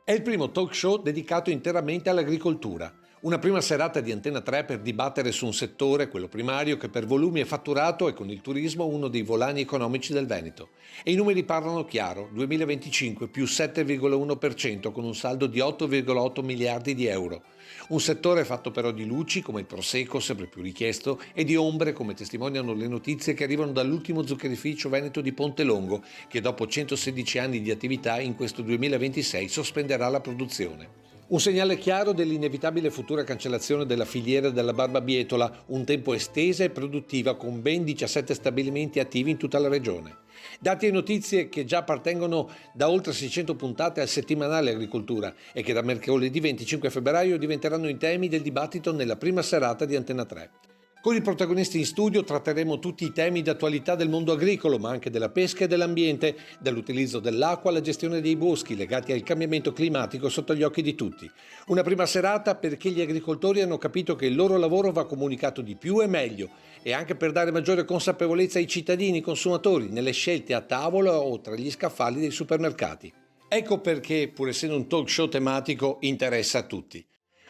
È il primo talk show dedicato interamente all'agricoltura. Una prima serata di Antena 3 per dibattere su un settore, quello primario, che per volumi e fatturato è con il turismo uno dei volani economici del Veneto. E i numeri parlano chiaro: 2025 più 7,1% con un saldo di 8,8 miliardi di euro. Un settore fatto però di luci, come il Prosecco, sempre più richiesto, e di ombre, come testimoniano le notizie che arrivano dall'ultimo zuccherificio veneto di Ponte Longo, che dopo 116 anni di attività in questo 2026 sospenderà la produzione. Un segnale chiaro dell'inevitabile futura cancellazione della filiera della barbabietola, un tempo estesa e produttiva con ben 17 stabilimenti attivi in tutta la regione. Dati e notizie che già appartengono da oltre 600 puntate al settimanale Agricoltura e che da mercoledì 25 febbraio diventeranno i temi del dibattito nella prima serata di Antena 3. Con i protagonisti in studio tratteremo tutti i temi d'attualità del mondo agricolo, ma anche della pesca e dell'ambiente, dall'utilizzo dell'acqua alla gestione dei boschi legati al cambiamento climatico sotto gli occhi di tutti. Una prima serata perché gli agricoltori hanno capito che il loro lavoro va comunicato di più e meglio, e anche per dare maggiore consapevolezza ai cittadini, consumatori, nelle scelte a tavola o tra gli scaffali dei supermercati. Ecco perché, pur essendo un talk show tematico, interessa a tutti.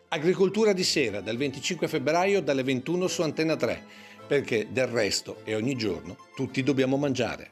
Agricoltura di sera, dal 25 febbraio dalle 21 su Antena 3, perché del resto e ogni giorno tutti dobbiamo mangiare.